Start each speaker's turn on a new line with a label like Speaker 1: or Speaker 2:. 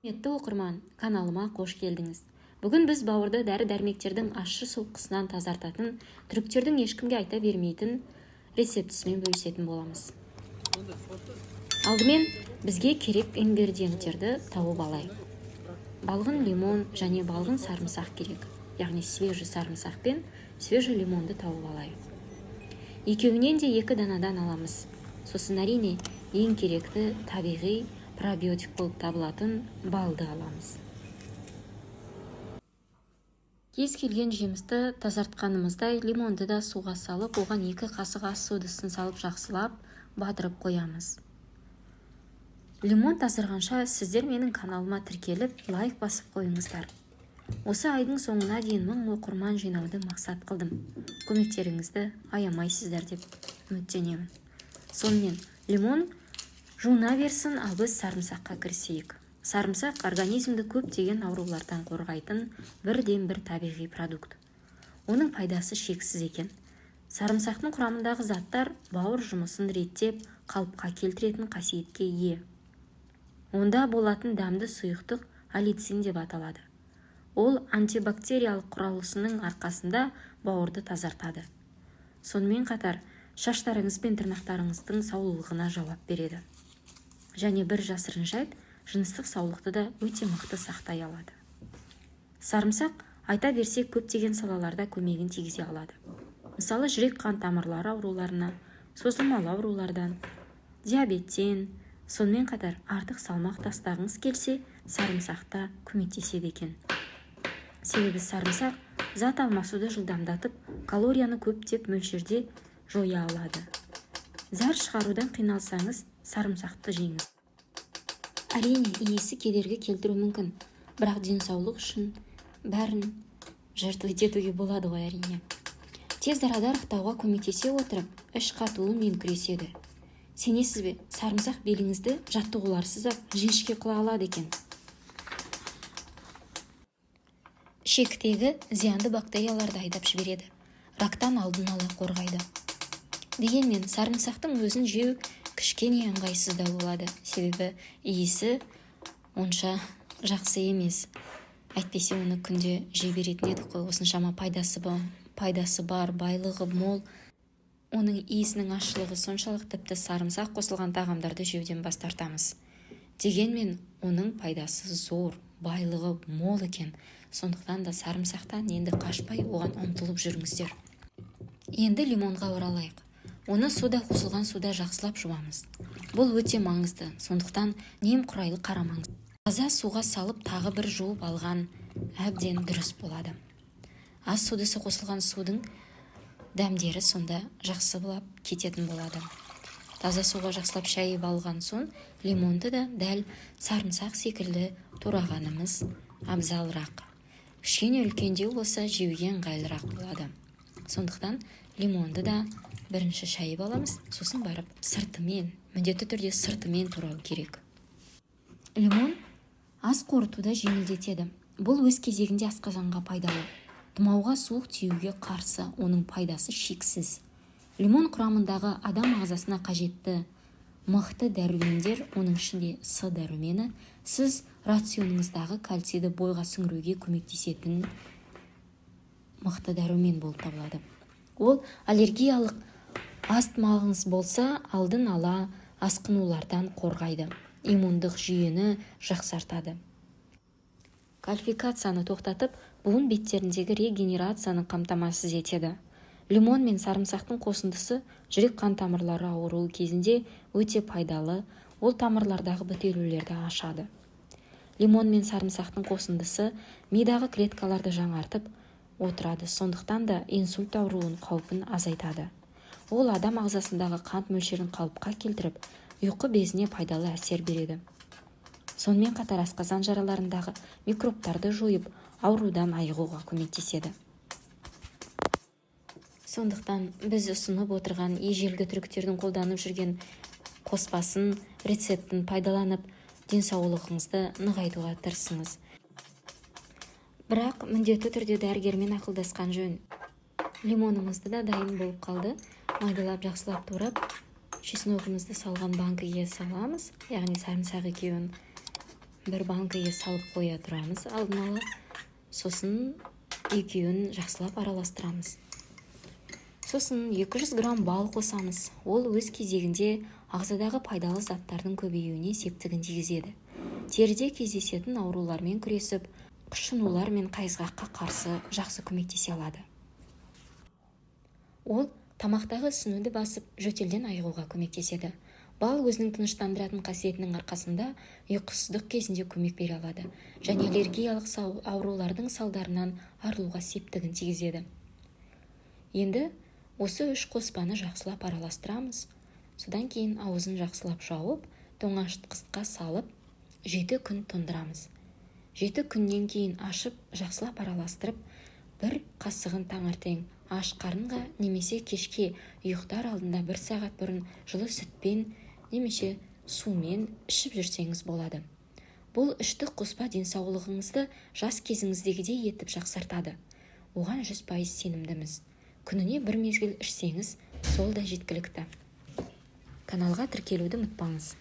Speaker 1: Құрметті оқырман, каналыма қош келдіңіз. Бүгін біз бауырды дәрі-дәрмектердің ащы соққысынан тазартатын, түріктердің ешкімге айта бермейтін рецептісімен бөлісетін боламыз. Алдымен бізге керек ингредиенттерді тауып алайық. Балғын лимон және балғын сарымсақ керек, яғни свежий сарымсақ пен свежий лимонды тауып алайық. Екеуінен де 2 данадан аламыз. Сосын әрине ең керекті табиғи пробиотик болып табылатын балды аламыз. Кез келген жемісті тазартқанымыздай лимонды да суға салып, оған 2 қасық ас содасын салып жақсылап батырып қоямыз. Лимон тазарғанша сіздер менің каналыма тіркеліп, лайк басып қойыңыздар. Осы айдың соңына дейін 1000 оқырман жинауды мақсат қылдым. Көмектеріңізді аямайсыздар деп үміттенемін. Сонымен лимон жуына берсін, ал біз сарымсаққа кірісейік. Сарымсақ организмді көптеген аурулардан қорғайтын бірден-бір табиғи продукт. Оның пайдасы шексіз екен. Сарымсақтың құрамындағы заттар бауыр жұмысын реттеп, қалыпқа келтіретін қасиетке ие. Онда болатын дәмді сұйықтық аллицин деп аталады. Ол антибактериялық құралысының арқасында бауырды тазартады. Сонымен қатар шаштарыңыз бен тырнақтарыңыздың саулығына жауап береді. Және бір жасырын жайт, жыныстық саулықты да өте мықты сақтай алады. Сарымсақ айта берсек көптеген салаларда көмегін тигізе алады. Мысалы, жүрек қан тамырлары ауруларына, созылмалы аурулардан, диабеттен, сонымен қатар артық салмақ тастағыңыз келсе, сарымсақта көмектеседі екен. Себебі сарымсақ зат алмасуды жылдамдатып, калорияны көптеп мөлшерде жоя алады. Зар шығарудан қиналсаңыз, сарымсақты жеңіз. Әрине, иісі кедергі келтіру мүмкін, бірақ денсаулық үшін бәрін жертвовать етуге болады ғой әрине. Тез арада ырықтауға көмектесе отырып, іш қатуымен күреседі. Сенесіз бе, сарымсақ беліңізді жаттығуларсыз ақ жіңішке қыла алады екен. Ішектегі зиянды бактерияларды айдап жібереді. Рактан алдын ала қорғайды. Дегенмен сарымсақтың өзін жеу кішкене ыңғайсыздау болады. Себебі иісі онша жақсы емес. Әйтпесе оны күнде жей беретін едік қой. Осыншама пайдасы бар, байлығы мол. Оның иісінің ащылығы соншалық, тіпті сарымсақ қосылған тағамдарды жеуден бас тартамыз. Дегенмен оның пайдасы зор, байлығы мол екен. Сондықтан да сарымсақтан енді қашпай оған ұмтылып жүріңіздер. Енді лимонға оралайық. Оны суда қосылған суда жақсылап жуамыз. Бұл өте маңызды, сондықтан немқұрайлы қарамаңыз. Таза суға салып тағы бір жуып алған әбден дұрыс болады. Ас содасы қосылған судың дәмдері сонда жақсы болып кететін болады. Таза суға жақсылап шайып алған соң, лимонды да дәл сарымсақ секілді турағанымыз абзалырақ. Кішкене үлкендеу болса жеуге ыңғайлырақ болады. Сондықтан лимонды да бірінші шайып аламыз, сосын барып сыртымен, міндетті түрде сыртымен турау керек. Лимон ас қорытуды жеңілдетеді. Бұл өз кезегінде асқазанға пайдалы. Тұмауға, суық тиюге қарсы, оның пайдасы шексіз. Лимон құрамындағы адам ағзасына қажетті мықты дәрумендер, оның ішінде С дәрумені, сіз рационыңыздағы кальцийді бойға сіңіруге көмектесетін мықты дәрумен болып табылады. Ол аллергиялық астмаңыз болса, алдын ала асқынулардан қорғайды. Иммундық жүйені жақсартады. Кальцификацияны тоқтатып, буын беттеріндегі регенерацияны қамтамасыз етеді. Лимон мен сарымсақтың қосындысы жүрек қан тамырлары ауруы кезінде өте пайдалы, ол тамырлардағы бітелулерді ашады. Лимон мен сарымсақтың қосындысы мидағы клеткаларды жаңартып отырады, сондықтан да инсульт ауруының қаупін азайтады. Ол адам ағзасындағы қант мөлшерін қалыпқа келтіріп, ұйқы безіне пайдалы әсер береді. Сонымен қатар асқазан жараларындағы микробтарды жойып, аурудан айығуға көмектеседі. Сондықтан біз ұсынып отырған ежелгі түріктердің қолданып жүрген қоспасын, рецептін пайдаланып, денсаулығыңызды нығайтуға тырысыңыз. Бірақ міндетті түрде дәрігермен ақылдасқан жөн. Лимонымызды да дайын болып қалды. Майдалап жақсылап турап, чесногымызды салған банкіге саламыз, яғни сарымсақ екеуін бір банкіге салып қоя тұрамыз алдын ала. Сосын екеуін жақсылап араластырамыз. Сосын 200 грамм бал қосамыз. Ол өз кезегінде ағзадағы пайдалы заттардың көбеюіне септігін тигізеді. Теріде кездесетін аурулармен күресіп, құшынулар мен қайызғаққа қарсы жақсы көмектесе алады. Ол тамақтағы ісінуді басып, жөтелден айығуға көмектеседі. Бал өзінің тыныштандыратын қасиетінің арқасында ұйқысыздық кезінде көмек бере алады және аллергиялық аурулардың салдарынан арылуға септігін тигізеді. Енді осы 3 қоспаны жақсылап араластырамыз. Содан кейін аузын жақсылап жауып, тоңазытқышқа салып, 7 күн тоңдырамыз. 7 күннен кейін ашып, жақсылап араластырып, бір қасығын таңертең аш қарынға немесе кешке ұйықтар алдында 1 сағат бұрын жылы сүтпен немесе сумен ішіп жүрсеңіз болады. Бұл 3 қоспа денсаулығыңызды жас кезіңіздегідей етіп жақсартады. Оған 100% сенімдіміз. Күніне 1 мезгіл ішсеңіз, сол да жеткілікті. Каналға тіркелуді ұмытпаңыз.